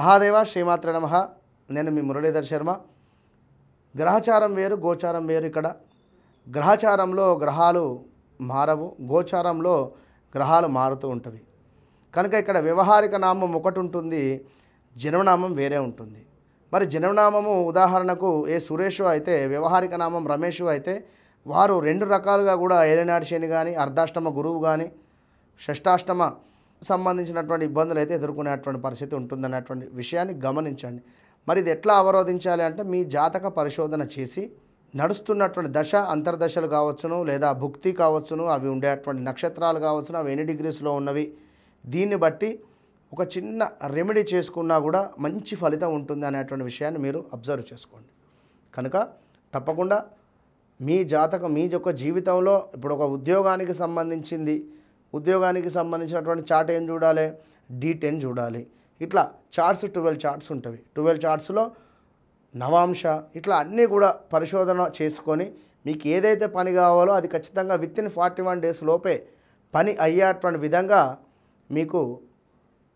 మహాదేవ శ్రీమాత్ర నమః. నేను మీ మురళీధర్ శర్మ. గ్రహచారం వేరు, గోచారం వేరు. ఇక్కడ గ్రహచారంలో గ్రహాలు మారవు, గోచారంలో గ్రహాలు మారుతూ ఉంటవి. కనుక ఇక్కడ వ్యవహారిక నామం ఒకటి ఉంటుంది, జన్మనామం వేరే ఉంటుంది. మరి జన్మనామము ఉదాహరణకు ఏ సురేషు అయితే, వ్యవహారిక నామం రమేషు అయితే, వారు రెండు రకాలుగా కూడా ఏలినాటి శని కానీ, అర్ధాష్టమ గురువు కానీ, షష్టాష్టమ సంబంధించినటువంటి ఇబ్బందులు అయితే ఎదుర్కొనేటువంటి పరిస్థితి ఉంటుందనేటువంటి విషయాన్ని గమనించండి. మరి ఇది ఎట్లా అవరోధించాలి అంటే, మీ జాతక పరిశోధన చేసి నడుస్తున్నటువంటి దశ అంతర్దశలు కావచ్చును, లేదా భుక్తి కావచ్చును, అవి ఉండేటువంటి నక్షత్రాలు కావచ్చును, అవి ఎన్ని డిగ్రీస్లో ఉన్నవి, దీన్ని బట్టి ఒక చిన్న రెమెడీ చేసుకున్నా కూడా మంచి ఫలితం ఉంటుంది అనేటువంటి విషయాన్ని మీరు అబ్జర్వ్ చేసుకోండి. కనుక తప్పకుండా మీ జాతకం, మీ యొక్క జీవితంలో ఇప్పుడు ఒక ఉద్యోగానికి సంబంధించినటువంటి చార్ట్ ఏం చూడాలి, D10 చూడాలి. ఇట్లా చార్ట్స్ 12 చార్ట్స్ ఉంటాయి. 12 చార్ట్స్లో నవాంశ ఇట్లా అన్నీ కూడా పరిశోధన చేసుకొని మీకు ఏదైతే పని కావాలో అది ఖచ్చితంగా వితిన్ 41 డేస్ లోపే పని అయ్యేటువంటి విధంగా మీకు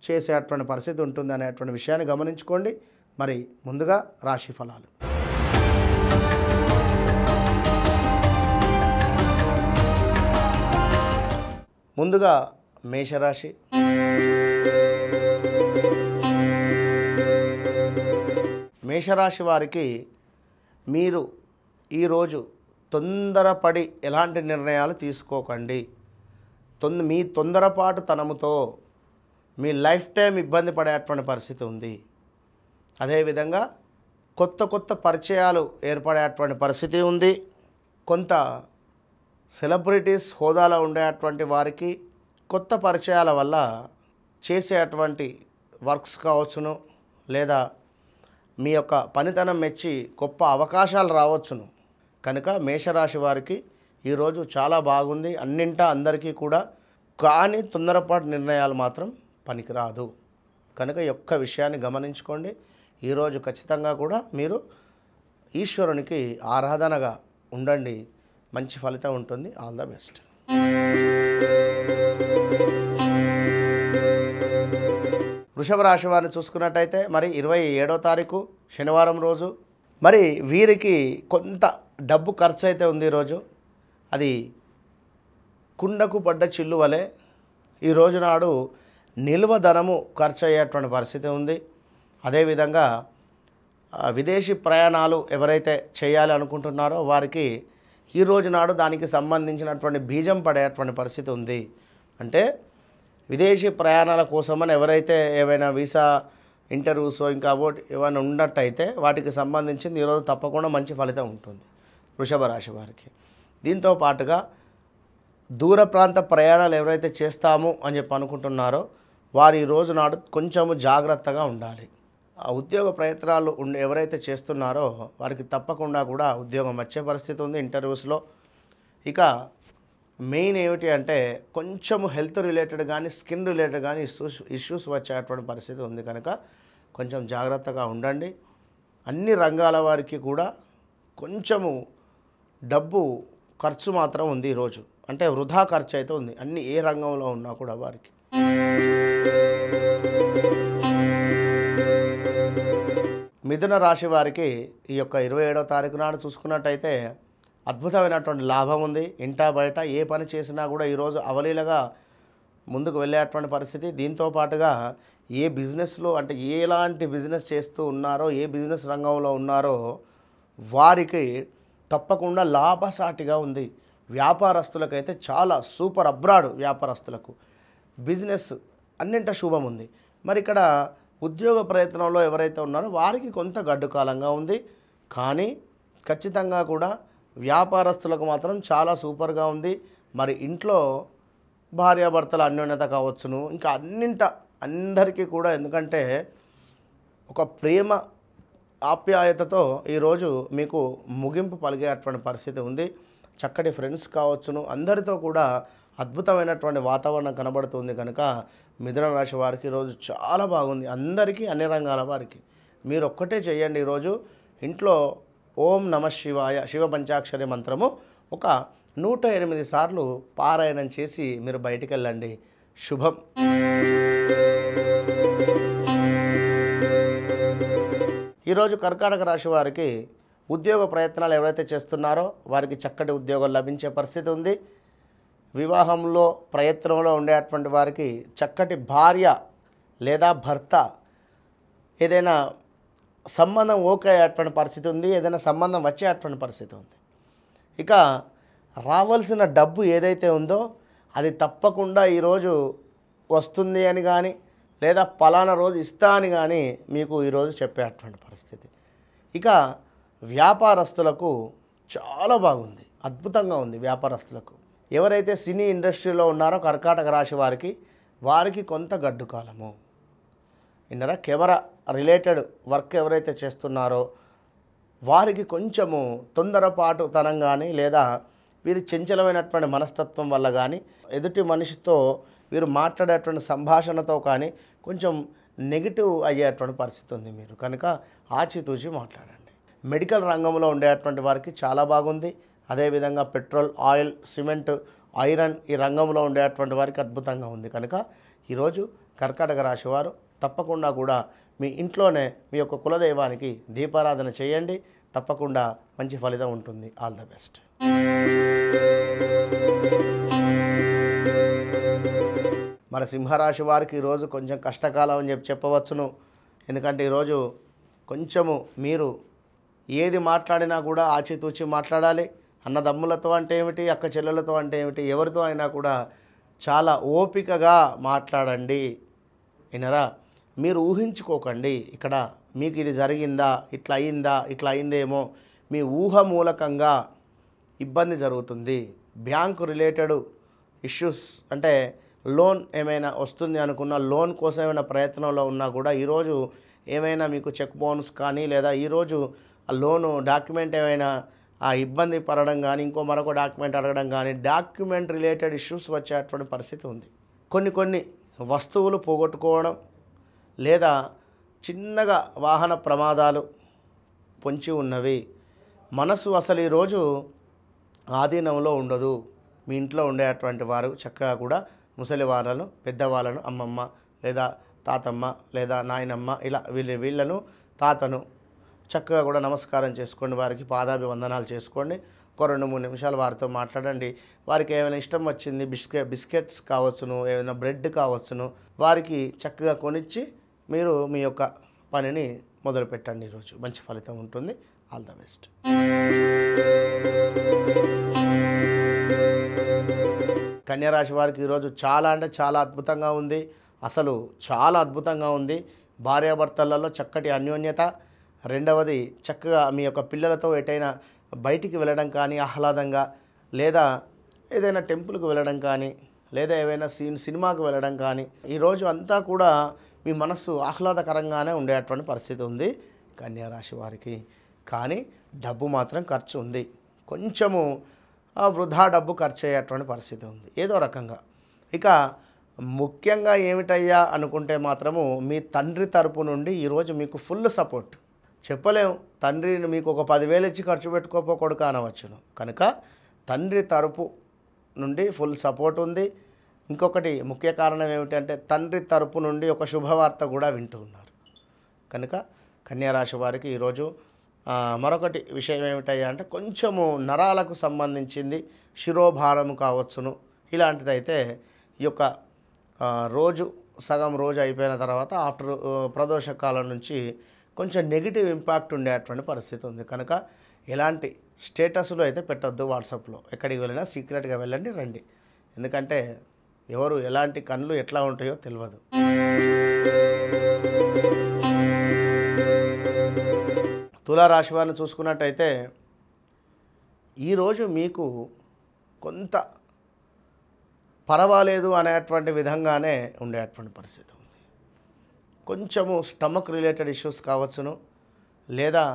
చేసేటువంటి పరిస్థితి ఉంటుంది అనేటువంటి విషయాన్ని గమనించుకోండి. మరి ముందుగా రాశి ఫలాలు. ముందుగా మేషరాశి. మేషరాశి వారికి మీరు ఈరోజు తొందరపడి ఎలాంటి నిర్ణయాలు తీసుకోకండి. మీ తొందరపాటు తనముతో మీ లైఫ్ టైం ఇబ్బంది పడేటువంటి పరిస్థితి ఉంది. అదేవిధంగా కొత్త పరిచయాలు ఏర్పడేటువంటి పరిస్థితి ఉంది. కొంత సెలబ్రిటీస్ హోదాలో ఉండేటువంటి వారికి కొత్త పరిచయాల వల్ల చేసేటువంటి వర్క్స్ కావచ్చును, లేదా మీ యొక్క పనితనం మెచ్చి గొప్ప అవకాశాలు రావచ్చును. కనుక మేషరాశి వారికి ఈరోజు చాలా బాగుంది అన్నింటా అందరికీ కూడా. కానీ తొందరపాటు నిర్ణయాలు మాత్రం పనికిరాదు. కనుక ఈ ఒక్క విషయాన్ని గమనించుకోండి. ఈరోజు ఖచ్చితంగా కూడా మీరు ఈశ్వరునికి ఆరాధనగా ఉండండి, మంచి ఫలితం ఉంటుంది. All the best. వృషభ రాశి వారిని చూసుకున్నట్టయితే మరి 27వ తారీఖు శనివారం రోజు మరి వీరికి కొంత డబ్బు ఖర్చు అయితే ఉంది ఈరోజు. అది కుండకు పడ్డ చిల్లు వలె ఈ రోజు నాడు నిల్వ ధనము ఖర్చు అయ్యేటువంటి పరిస్థితి ఉంది. అదేవిధంగా విదేశీ ప్రయాణాలు ఎవరైతే చేయాలి అనుకుంటున్నారో వారికి ఈ రోజు నాడు దానికి సంబంధించినటువంటి బీజం పడేటువంటి పరిస్థితి ఉంది. అంటే విదేశీ ప్రయాణాల కోసమని ఎవరైతే ఏవైనా వీసా ఇంటర్వ్యూస్ ఇంకా ఏమైనా ఉన్నట్టయితే వాటికి సంబంధించింది ఈరోజు తప్పకుండా మంచి ఫలితం ఉంటుంది వృషభ రాశి వారికి. దీంతో పాటుగా దూర ప్రాంత ప్రయాణాలు ఎవరైతే చేస్తాము అని చెప్పి అనుకుంటున్నారో వారు ఈ రోజు నాడు కొంచెము జాగ్రత్తగా ఉండాలి. ఆ ఉద్యోగ ప్రయత్నాలు ఎవరైతే చేస్తున్నారో వారికి తప్పకుండా కూడా ఉద్యోగం వచ్చే పరిస్థితి ఉంది ఇంటర్వ్యూస్లో. ఇక మెయిన్ ఏమిటి అంటే కొంచెము హెల్త్ రిలేటెడ్ కానీ స్కిన్ రిలేటెడ్ కానీ ఇష్యూస్ వచ్చేటువంటి పరిస్థితి ఉంది. కనుక కొంచెం జాగ్రత్తగా ఉండండి. అన్ని రంగాల వారికి కూడా కొంచెము డబ్బు ఖర్చు మాత్రం ఉంది ఈరోజు. అంటే వృధా ఖర్చు అయితే ఉంది అన్ని ఏ రంగంలో ఉన్నా కూడా వారికి. మిథున రాశి వారికి ఈ యొక్క 27వ తారీఖు నాడు చూసుకున్నట్టయితే అద్భుతమైనటువంటి లాభం ఉంది. ఇంటా బయట ఏ పని చేసినా కూడా ఈరోజు అవలీలగా ముందుకు వెళ్ళేటువంటి పరిస్థితి. దీంతో పాటుగా ఏ బిజినెస్లో అంటే ఎలాంటి బిజినెస్ చేస్తూ ఉన్నారో, ఏ బిజినెస్ రంగంలో ఉన్నారో వారికి తప్పకుండా లాభసాటిగా ఉంది. వ్యాపారస్తులకైతే చాలా సూపర్ అబ్రాడ్ వ్యాపారస్తులకు బిజినెస్ అన్నింట శుభం ఉంది. మరి ఇక్కడ ఉద్యోగ ప్రయత్నంలో ఎవరైతే ఉన్నారో వారికి కొంత గడ్డు కాలంగా ఉంది. కానీ ఖచ్చితంగా కూడా వ్యాపారస్తులకు మాత్రం చాలా సూపర్గా ఉంది. మరి ఇంట్లో భార్యాభర్తల అన్యోన్యత కావచ్చును, ఇంకా అందరికీ కూడా, ఎందుకంటే ఒక ప్రేమ ఆప్యాయతతో ఈరోజు మీకు ముగింపు పలిగేటువంటి పరిస్థితి ఉంది. చక్కటి ఫ్రెండ్స్ కావచ్చును, అందరితో కూడా అద్భుతమైనటువంటి వాతావరణం కనబడుతుంది. కనుక మిథున రాశి వారికి ఈరోజు చాలా బాగుంది. అందరికీ అన్ని రంగాల వారికి మీరు ఒక్కటే చేయండి. ఈరోజు ఇంట్లో ఓం నమ శివాయ శివ పంచాక్షరి మంత్రము ఒక 108 సార్లు పారాయణం చేసి మీరు బయటికి వెళ్ళండి. శుభం. ఈరోజు కర్కాటక రాశి వారికి ఉద్యోగ ప్రయత్నాలు ఎవరైతే చేస్తున్నారో వారికి చక్కటి ఉద్యోగం లభించే పరిస్థితి ఉంది. వివాహంలో ప్రయత్నంలో ఉండేటువంటి వారికి చక్కటి భార్య లేదా భర్త ఏదైనా సంబంధం ఓకే అయ్యేటువంటి పరిస్థితి ఉంది, ఏదైనా సంబంధం వచ్చేటువంటి పరిస్థితి ఉంది. ఇక రావాల్సిన డబ్బు ఏదైతే ఉందో అది తప్పకుండా ఈరోజు వస్తుంది అని కానీ లేదా పలానా రోజు ఇస్తా అని కానీ మీకు ఈరోజు చెప్పేటువంటి పరిస్థితి. ఇక వ్యాపారస్తులకు చాలా బాగుంది, అద్భుతంగా ఉంది. వ్యాపారస్తులకు ఎవరైతే సినీ ఇండస్ట్రీలో ఉన్నారో కర్కాటక రాశి వారికి కొంత గడ్డు కాలము. విన్నారా? కెమెరా రిలేటెడ్ వర్క్ ఎవరైతే చేస్తున్నారో వారికి కొంచెము తొందరపాటుతనం కానీ లేదా వీరి చంచలమైనటువంటి మనస్తత్వం వల్ల కానీ ఎదుటి మనిషితో వీరు మాట్లాడేటువంటి సంభాషణతో కానీ కొంచెం నెగిటివ్ అయ్యేటువంటి పరిస్థితి ఉంది. మీరు కనుక ఆచితూచి మాట్లాడండి. మెడికల్ రంగంలో ఉండేటువంటి వారికి చాలా బాగుంది. అదేవిధంగా పెట్రోల్, ఆయిల్, సిమెంట్, ఐరన్ ఈ రంగంలో ఉండేటువంటి వారికి అద్భుతంగా ఉంది. కనుక ఈరోజు కర్కాటక రాశి వారు తప్పకుండా కూడా మీ ఇంట్లోనే మీ యొక్క కులదైవానికి దీపారాధన చేయండి. తప్పకుండా మంచి ఫలితం ఉంటుంది. All the best. మరి సింహరాశి వారికి ఈరోజు కొంచెం కష్టకాలం అని చెప్పవచ్చును. ఎందుకంటే ఈరోజు కొంచెము మీరు ఏది మాట్లాడినా కూడా ఆచితూచి మాట్లాడాలి. అన్నదమ్ములతో అంటే ఏమిటి, అక్క చెల్లెలతో అంటే ఏమిటి, ఎవరితో అయినా కూడా చాలా ఓపికగా మాట్లాడండి. వినరా? మీరు ఊహించుకోకండి. ఇక్కడ మీకు ఇది జరిగిందా, ఇట్లా అయిందా, ఇట్లా అయిందేమో, మీ ఊహ మూలకంగా ఇబ్బంది జరుగుతుంది. బ్యాంకు రిలేటెడ్ ఇష్యూస్ అంటే లోన్ ఏమైనా వస్తుంది అనుకున్న లోన్ కోసం ఏమైనా ప్రయత్నంలో ఉన్నా కూడా ఈరోజు ఏమైనా మీకు చెక్ బౌన్స్ కానీ లేదా ఈరోజు ఆ లోను డాక్యుమెంట్ ఏమైనా ఆ ఇబ్బంది పడడం కానీ ఇంకో మరొక డాక్యుమెంట్ అడగడం కానీ డాక్యుమెంట్ రిలేటెడ్ ఇష్యూస్ వచ్చేటువంటి పరిస్థితి ఉంది. కొన్ని వస్తువులు పోగొట్టుకోవడం లేదా చిన్నగా వాహన ప్రమాదాలు పొంచి ఉన్నవి. మనసు అసలు ఈరోజు ఆధీనంలో ఉండదు. మీ ఇంట్లో ఉండేటువంటి వారు చక్కగా కూడా ముసలి వాళ్ళను, పెద్దవాళ్ళను, అమ్మమ్మ లేదా తాతమ్మ లేదా నాయనమ్మ ఇలా వీళ్ళను తాతను చక్కగా కూడా నమస్కారం చేసుకోండి. వారికి పాదాభివందనాలు చేసుకోండి. ఒక 2-3 నిమిషాలు వారితో మాట్లాడండి. వారికి ఏమైనా ఇష్టం వచ్చింది బిస్కెట్స్ కావచ్చును, ఏమైనా బ్రెడ్ కావచ్చును, వారికి చక్కగా కొనిచ్చి మీరు మీ యొక్క పనిని మొదలుపెట్టండి. ఈరోజు మంచి ఫలితం ఉంటుంది. All the best. కన్యారాశి వారికి ఈరోజు చాలా అంటే చాలా అద్భుతంగా ఉంది. అసలు చాలా అద్భుతంగా ఉంది. భార్యాభర్తలలో చక్కటి అన్యోన్యత. రెండవది చక్కగా మీ యొక్క పిల్లలతో ఎటైనా బయటికి వెళ్ళడం కానీ ఆహ్లాదంగా, లేదా ఏదైనా టెంపుల్కి వెళ్ళడం కానీ లేదా ఏవైనా సినిమాకి వెళ్ళడం కానీ ఈరోజు అంతా కూడా మీ మనస్సు ఆహ్లాదకరంగానే ఉండేటువంటి పరిస్థితి ఉంది కన్యారాశి వారికి. కానీ డబ్బు మాత్రం ఖర్చు ఉంది. కొంచెము వృధా డబ్బు ఖర్చు అయ్యేటువంటి పరిస్థితి ఉంది ఏదో రకంగా. ఇక ముఖ్యంగా ఏమిటయ్యా అనుకుంటే మాత్రము మీ తండ్రి తరపు నుండి ఈరోజు మీకు ఫుల్ సపోర్ట్. చెప్పలేము, తండ్రిని మీకు ఒక 10,000 ఇచ్చి ఖర్చు పెట్టుకోకపోకూడదు అనవచ్చును. కనుక తండ్రి తరపు నుండి ఫుల్ సపోర్ట్ ఉంది. ఇంకొకటి ముఖ్య కారణం ఏమిటంటే తండ్రి తరపు నుండి ఒక శుభవార్త కూడా వింటూ ఉన్నారు. కనుక కన్యారాశి వారికి ఈరోజు మరొకటి విషయం ఏమిటయ్యా అంటే కొంచెము నరాలకు సంబంధించింది శిరోభారము కావచ్చును. ఇలాంటిదైతే ఈ యొక్క సగం రోజు అయిపోయిన తర్వాత ఆఫ్టర్ ప్రదోష కాలం నుంచి కొంచెం నెగిటివ్ ఇంపాక్ట్ ఉండేటువంటి పరిస్థితి ఉంది. కనుక ఎలాంటి స్టేటస్లో అయితే పెట్టొద్దు. వాట్సాప్లో ఎక్కడికి వెళ్ళినా సీక్రెట్గా వెళ్ళండి, రండి. ఎందుకంటే ఎవరు ఎలాంటి కళ్ళు ఎట్లా ఉంటాయో తెలియదు. తులారాశి వారిని చూసుకున్నట్టయితే ఈరోజు మీకు కొంత పర్వాలేదు అనేటువంటి విధంగానే ఉండేటువంటి పరిస్థితి ఉంది. కొంచెము స్టమక్ రిలేటెడ్ ఇష్యూస్ కావచ్చును, లేదా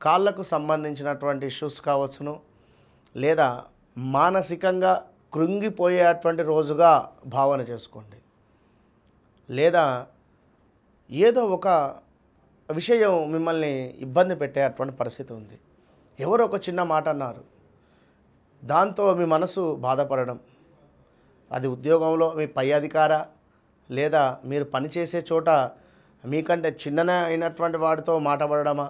కాళ్ళకు సంబంధించినటువంటి ఇష్యూస్ కావచ్చును, లేదా మానసికంగా కృంగిపోయేటువంటి రోజుగా భావన చేసుకోండి. లేదా ఏదో ఒక విషయం మిమ్మల్ని ఇబ్బంది పెట్టేటువంటి పరిస్థితి ఉంది. ఎవరో ఒక చిన్న మాట అన్నారు, దాంతో మీ మనసు బాధపడడం. అది ఉద్యోగంలో మీ పై అధికార లేదా మీరు పనిచేసే చోట మీకంటే చిన్ననే అయినటువంటి వాడితో మాట పడడమా,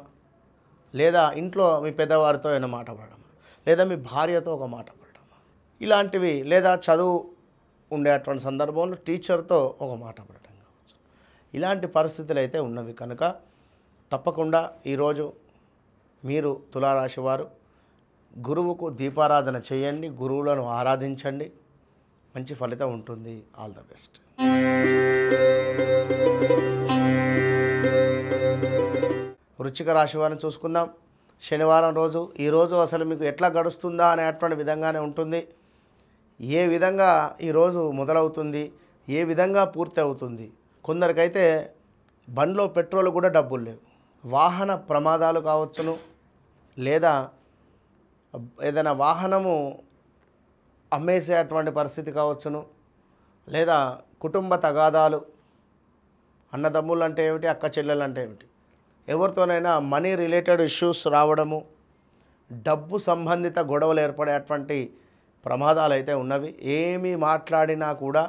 లేదా ఇంట్లో మీ పెద్దవారితో ఏమైనా మాట పడడమా, లేదా మీ భార్యతో ఒక మాట పడడమా, ఇలాంటివి, లేదా చదువు ఉండేటువంటి సందర్భంలో టీచర్తో ఒక మాట పడడం కావచ్చు. ఇలాంటి పరిస్థితులు అయితే ఉన్నవి కనుక తప్పకుండా ఈరోజు మీరు తులారాశి వారు గురువుకు దీపారాధన చేయండి, గురువులను ఆరాధించండి, మంచి ఫలితం ఉంటుంది. All the best. వృశ్చిక రాశి వారిని చూసుకుందాం. శనివారం రోజు, ఈరోజు అసలు మీకు ఎట్లా గడుస్తుందా అనేటువంటి విధంగానే ఉంటుంది. ఏ విధంగా ఈరోజు మొదలవుతుంది, ఏ విధంగా పూర్తి అవుతుంది. కొందరికైతే బండ్లో పెట్రోల్ కూడా డబ్బులు లేవు, వాహన ప్రమాదాలు కావచ్చును, లేదా ఏదైనా వాహనము అమ్మేసేటువంటి పరిస్థితి కావచ్చును, లేదా కుటుంబ తగాదాలు, అన్నదమ్ములు అంటే ఏమిటి, అక్క చెల్లెలు అంటే ఏమిటి, ఎవరితోనైనా మనీ రిలేటెడ్ ఇష్యూస్ రావడము, డబ్బు సంబంధిత గొడవలు ఏర్పడేటువంటి ప్రమాదాలు అయితే ఉన్నవి. ఏమి మాట్లాడినా కూడా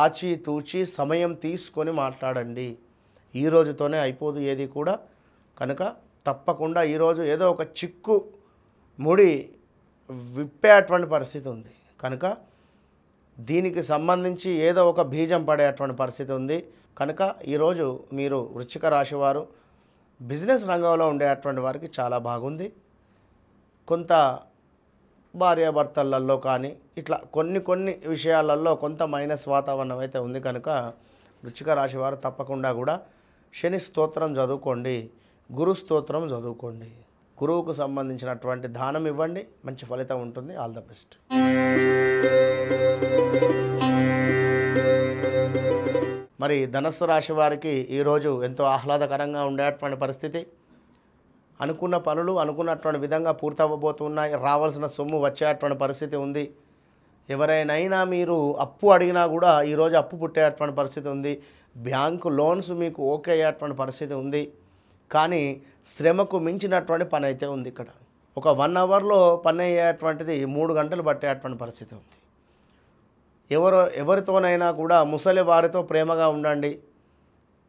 ఆచితూచి సమయం తీసుకొని మాట్లాడండి. ఈ రోజుతోనే అయిపోదు ఏది కూడా. కనుక తప్పకుండా ఈరోజు ఏదో ఒక చిక్కు ముడి విప్పేటువంటి పరిస్థితి ఉంది. కనుక దీనికి సంబంధించి ఏదో ఒక బీజం పడేటువంటి పరిస్థితి ఉంది. కనుక ఈరోజు మీరు వృశ్చిక రాశి వారు బిజినెస్ రంగంలో ఉండేటువంటి వారికి చాలా బాగుంది. కొంత భార్యాభర్తలలో కానీ ఇట్లా కొన్ని విషయాలలో కొంత మైనస్ వాతావరణం అయితే ఉంది. కనుక వృశ్చిక రాశి వారు తప్పకుండా కూడా శని స్తోత్రం చదువుకోండి, గురు స్తోత్రం చదువుకోండి, గురువుకు సంబంధించినటువంటి దానం ఇవ్వండి, మంచి ఫలితం ఉంటుంది. All the best. మరి ధనస్సు రాశి వారికి ఈరోజు ఎంతో ఆహ్లాదకరంగా ఉండేటువంటి పరిస్థితి. అనుకున్న పనులు అనుకున్నటువంటి విధంగా పూర్తవ్వబోతున్నాయి. రావాల్సిన సొమ్ము వచ్చేటువంటి పరిస్థితి ఉంది. ఎవరైనా మీరు అప్పు అడిగినా కూడా ఈరోజు అప్పు పుట్టేటువంటి పరిస్థితి ఉంది. బ్యాంకు లోన్స్ మీకు ఓకే అయ్యేటువంటి పరిస్థితి ఉంది. కానీ శ్రమకు మించినటువంటి పని అయితే ఉంది. ఇక్కడ ఒక 1 అవర్లో పని అయ్యేటువంటిది 3 గంటలు పట్టేటువంటి పరిస్థితి ఉంది. ఎవరితోనైనా కూడా ముసలి వారితో ప్రేమగా ఉండండి.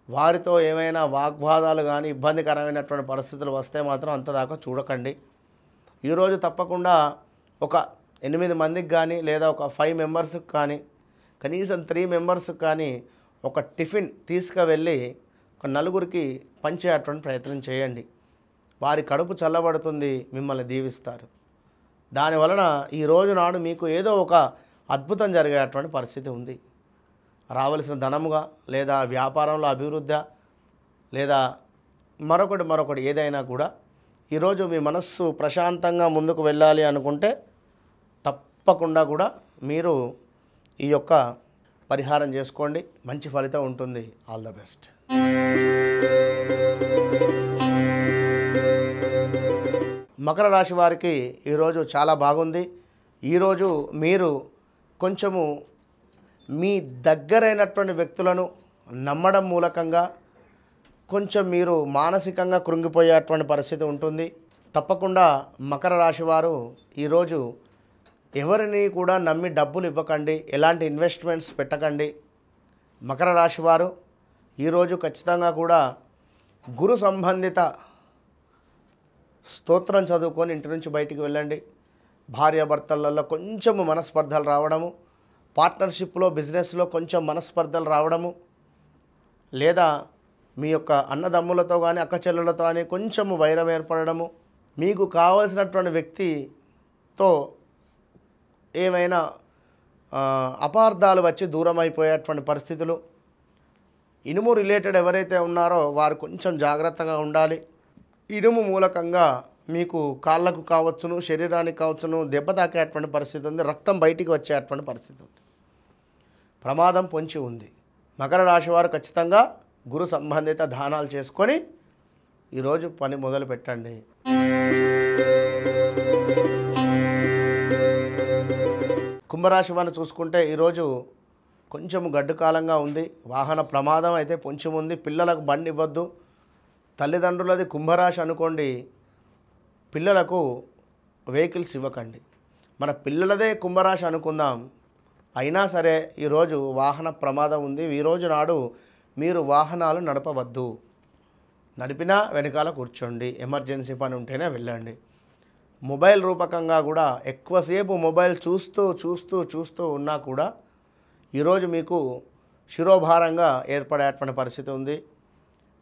వారితో ఏమైనా వాగ్వాదాలు కానీ ఇబ్బందికరమైనటువంటి పరిస్థితులు వస్తే మాత్రం అంతదాకా చూడకండి. ఈరోజు తప్పకుండా ఒక 8 మందికి కానీ, లేదా ఒక 5 మెంబర్స్కి కానీ, కనీసం 3 మెంబర్స్కి కానీ ఒక టిఫిన్ తీసుకువెళ్ళి ఒక 4గురికి పంచేటువంటి ప్రయత్నం చేయండి. వారి కడుపు చల్లబడుతుంది, మిమ్మల్ని దీవిస్తారు. దానివలన ఈ రోజు నాడు మీకు ఏదో ఒక అద్భుతం జరిగేటువంటి పరిస్థితి ఉంది. రావలసిన ధనముగా, లేదా వ్యాపారంలో అభివృద్ధి, లేదా మరొకటి ఏదైనా కూడా ఈరోజు మీ మనస్సు ప్రశాంతంగా ముందుకు వెళ్ళాలి అనుకుంటే తప్పకుండా కూడా మీరు ఈ యొక్క పరిహారం చేసుకోండి, మంచి ఫలితం ఉంటుంది. All the best. మకర రాశి వారికి ఈరోజు చాలా బాగుంది. ఈరోజు మీరు కొంచెము మీ దగ్గరైనటువంటి వ్యక్తులను నమ్మడం మూలకంగా కొంచెం మీరు మానసికంగా కృంగిపోయేటువంటి పరిస్థితి ఉంటుంది. తప్పకుండా మకర రాశి వారు ఈరోజు ఎవరిని కూడా నమ్మి డబ్బులు ఇవ్వకండి, ఎలాంటి ఇన్వెస్ట్మెంట్స్ పెట్టకండి. మకర రాశి వారు ఈరోజు ఖచ్చితంగా కూడా గురు సంబంధిత స్తోత్రం చదువుకొని ఇంటి నుంచి బయటికి వెళ్ళండి. భార్యాభర్తలలో కొంచెము మనస్పర్ధలు రావడము, పార్ట్నర్షిప్లో బిజినెస్లో కొంచెం మనస్పర్ధలు రావడము, లేదా మీ యొక్క అన్నదమ్ములతో కానీ అక్క చెల్లెలతో కానీ కొంచెము వైరం ఏర్పడము, మీకు కావలసినటువంటి వ్యక్తితో ఏమైనా అపార్థాలు వచ్చి దూరం అయిపోయేటువంటి పరిస్థితులు. ఇనుము రిలేటెడ్ ఎవరైతే ఉన్నారో వారు కొంచెం జాగ్రత్తగా ఉండాలి. ఇనుము మూలకంగా మీకు కాళ్ళకు కావచ్చును, శరీరానికి కావచ్చును దెబ్బ తాకేటువంటి పరిస్థితి ఉంది, రక్తం బయటికి వచ్చేటువంటి పరిస్థితి ఉంది, ప్రమాదం పొంచి ఉంది. మకర రాశి వారు ఖచ్చితంగా గురు సంబంధిత దానాలు చేసుకొని ఈరోజు పని మొదలు పెట్టండి. కుంభరాశి వారిని చూసుకుంటే ఈరోజు కొంచెం గడ్డు కాలంగా ఉంది. వాహన ప్రమాదం అయితే పొంచి ఉంది. పిల్లలకు బండి ఇవ్వద్దు. తల్లిదండ్రులది కుంభరాశి అనుకోండి, పిల్లలకు వెహికల్స్ ఇవ్వకండి. మన పిల్లలదే కుంభరాశి అనుకుందాం, అయినా సరే ఈరోజు వాహన ప్రమాదం ఉంది. ఈరోజు నాడు మీరు వాహనాలు నడపవద్దు. నడిపినా వెనకాల కూర్చోండి. ఎమర్జెన్సీ పని ఉంటేనే వెళ్ళండి. మొబైల్ రూపకంగా కూడా ఎక్కువసేపు మొబైల్ చూస్తూ ఉన్నా కూడా ఈరోజు మీకు శిరోభారంగా ఏర్పడేటువంటి పరిస్థితి ఉంది.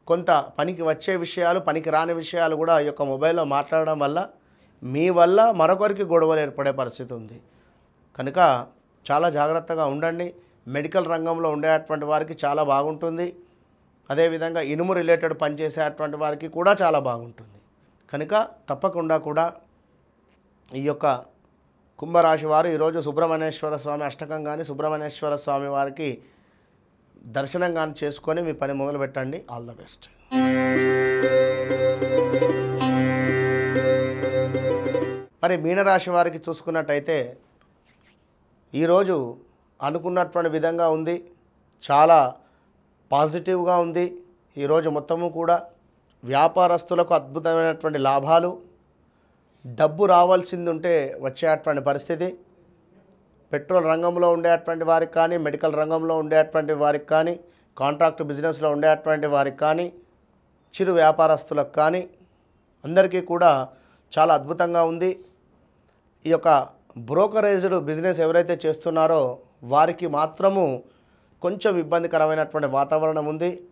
కొంత పనికి వచ్చే విషయాలు, పనికి రాని విషయాలు కూడా ఈ యొక్క మొబైల్లో మాట్లాడడం వల్ల మీ వల్ల మరొకరికి గొడవలు ఏర్పడే పరిస్థితి ఉంది. కనుక చాలా జాగ్రత్తగా ఉండండి. మెడికల్ రంగంలో ఉండేటువంటి వారికి చాలా బాగుంటుంది. అదేవిధంగా ఇనుము రిలేటెడ్ పనిచేసేటువంటి వారికి కూడా చాలా బాగుంటుంది. కనుక తప్పకుండా కూడా ఈ యొక్క కుంభరాశి వారు ఈరోజు సుబ్రహ్మణ్యేశ్వర స్వామి అష్టకం కానీ సుబ్రహ్మణ్యేశ్వర స్వామి వారికి దర్శనం కానీ చేసుకొని మీ పని మొదలు పెట్టండి. All the best. మరి మీనరాశి వారికి చూసుకున్నట్టయితే ఈరోజు అనుకున్నటువంటి విధంగా ఉంది. చాలా పాజిటివ్గా ఉంది. ఈరోజు మొత్తము కూడా వ్యాపారస్తులకు అద్భుతమైనటువంటి లాభాలు, డబ్బు రావాల్సింది ఉంటే వచ్చేటువంటి పరిస్థితి. పెట్రోల్ రంగంలో ఉండేటువంటి వారికి కానీ, మెడికల్ రంగంలో ఉండేటువంటి వారికి కానీ, కాంట్రాక్ట్ బిజినెస్లో ఉండేటువంటి వారికి కానీ, చిరు వ్యాపారస్తులకు కానీ అందరికీ కూడా చాలా అద్భుతంగా ఉంది. ఈ యొక్క బ్రోకరేజ్డ్ బిజినెస్ ఎవరైతే చేస్తున్నారో వారికి మాత్రము కొంచెం ఇబ్బందికరమైనటువంటి వాతావరణం ఉంది.